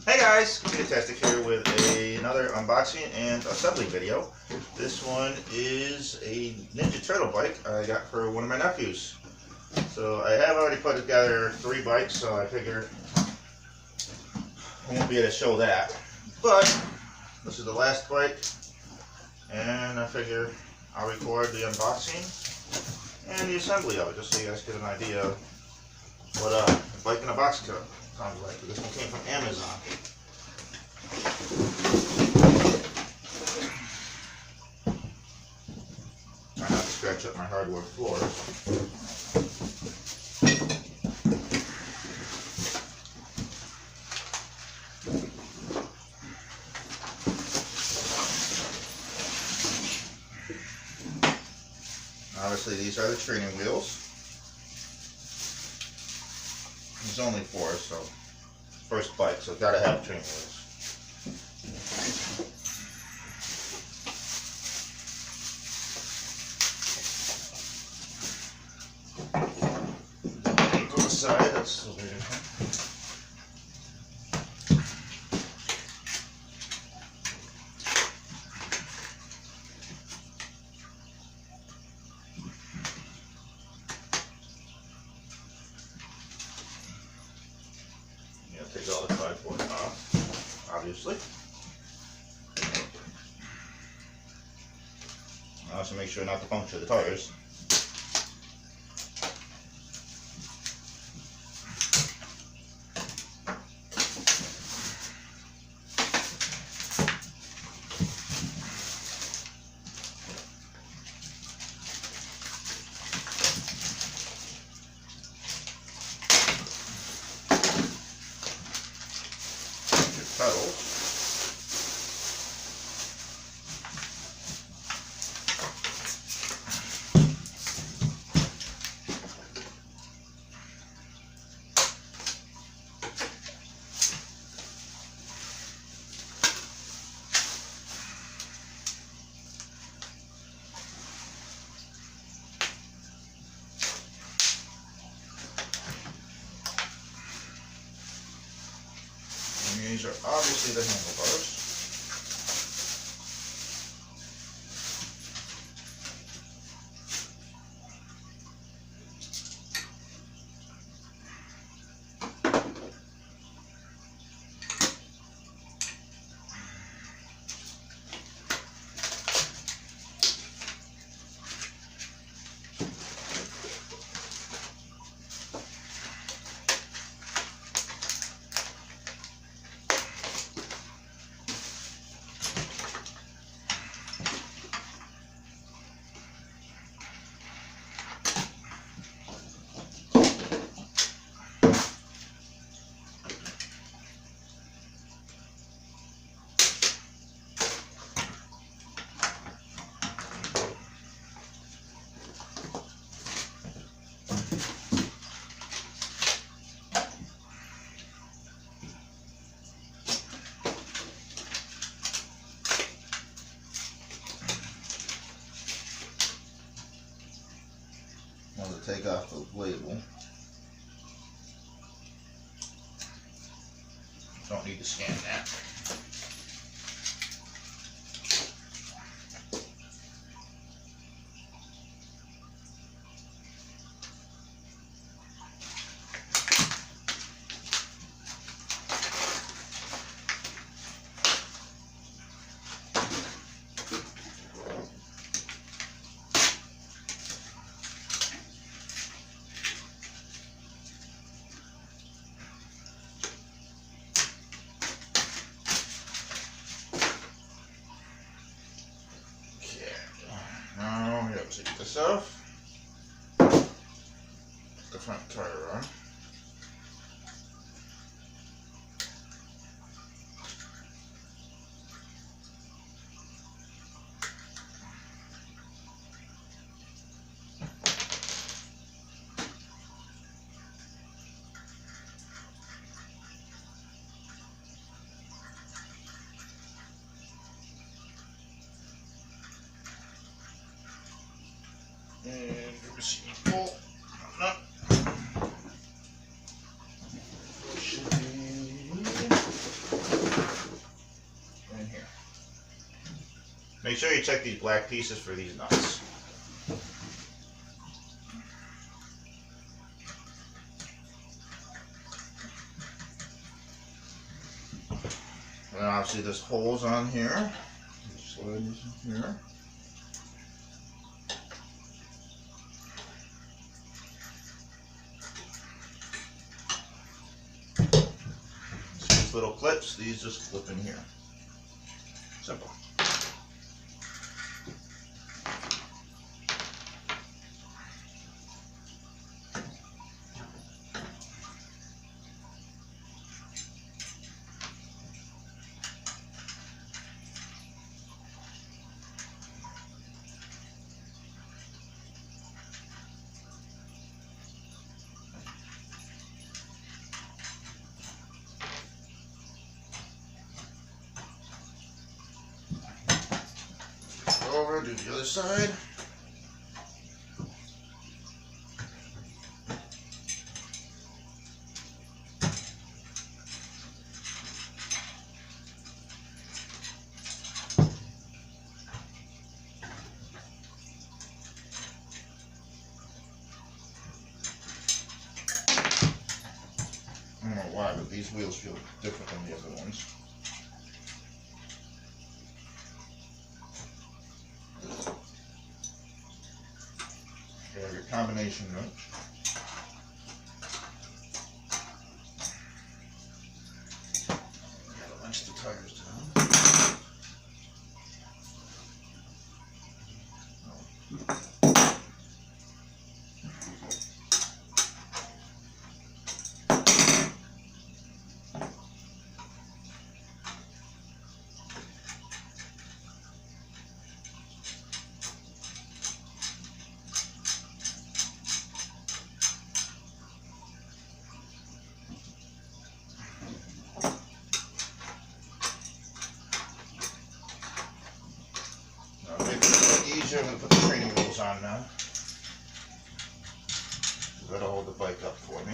Hey guys, Fantastic here with another unboxing and assembly video. This one is a Ninja Turtle bike I got for one of my nephews. So I have already put together 3 bikes, so I figure I won't be able to show that. But this is the last bike, and I figure I'll record the unboxing and the assembly of it, just so you guys get an idea of what a bike in a box sounds like. This one came from Amazon. Try not to scratch up my hardwood floors. Obviously, these are the training wheels. There's only 4, so first bike, so gotta have training wheels. Go aside, that's the way to come. Take all the cardboard off, obviously. Also make sure not to puncture the tires. Pedals. And these are obviously the handlebars. To take off the label. Don't need to scan that. Now we have to take this off. Put the front tire on. And receipt pull. No. Should be Make sure you check these black pieces for these nuts. And obviously there's holes on here. Slide these in here. These little clips, these just clip in here. Simple. Over, do the other side. I don't know why, but these wheels feel different than the other ones. You have your combination wrench. Gotta wrench the tires down. I'm going to put the training wheels on now. That'll hold the bike up for me.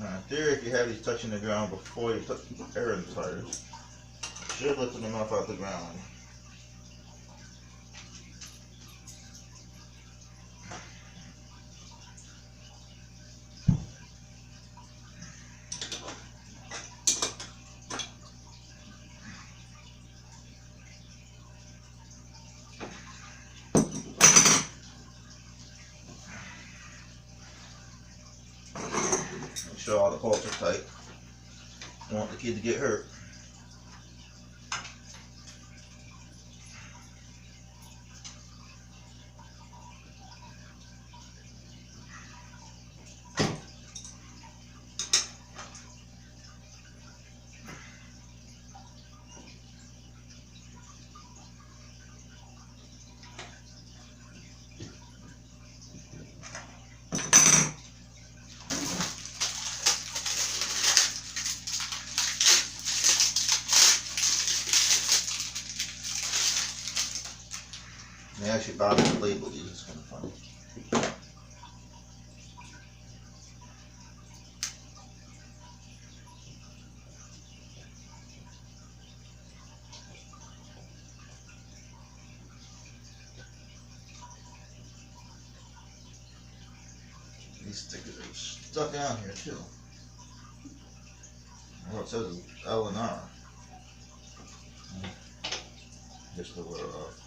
In theory, if you have these touching the ground before you put air in the tires, it should lift them enough off the ground. Make sure all the bolts are tight. Don't want the kid to get hurt. They actually bother to label these, it's kind of funny. These stickers are stuck down here too. Well, it says L and R. Just to wear off.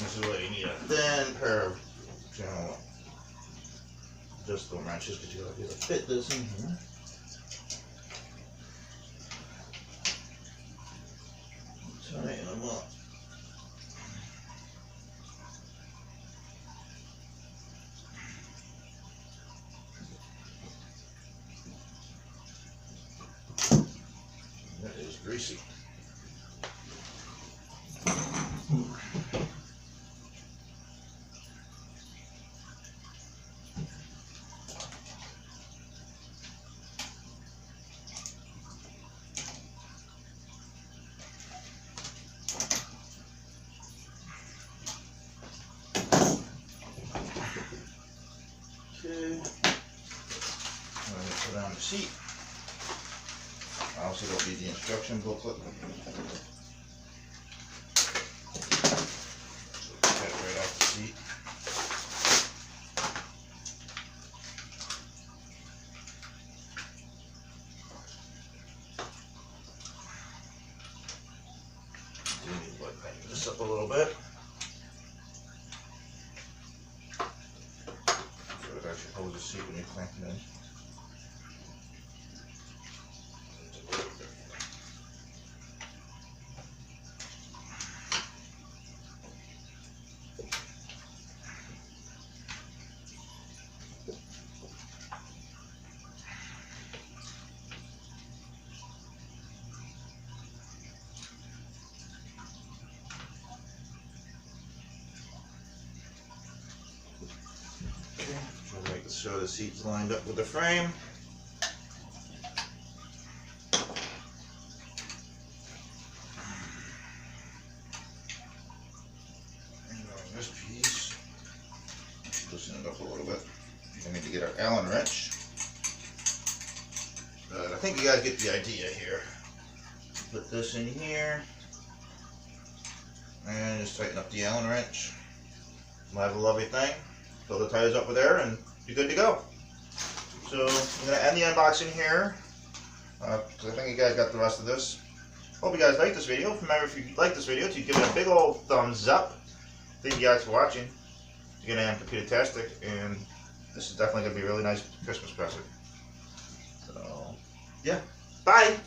This is why you need a thin pair of, just the wrenches, because you gotta be able to fit this in here. Tighten them up. That is greasy. Okay. Put on the seat. I also don't need the instruction booklet. Get it right off the seat. Do need to tighten this up a little bit. So it actually holds the seat when you clamp it in. Make sure the seat's lined up with the frame. And on this piece, loosen it up a little bit. We need to get our Allen wrench. But I think you guys get the idea here. Put this in here. And just tighten up the Allen wrench. We'll have a lovely thing. Fill the tires up with air and you're good to go. So I'm going to end the unboxing here. I think you guys got the rest of this. Hope you guys liked this video. Remember, if you like this video, to give it a big old thumbs up. Thank you guys for watching. You're going to have Computer-tastic, and this is definitely going to be a really nice Christmas present. So, yeah. Bye!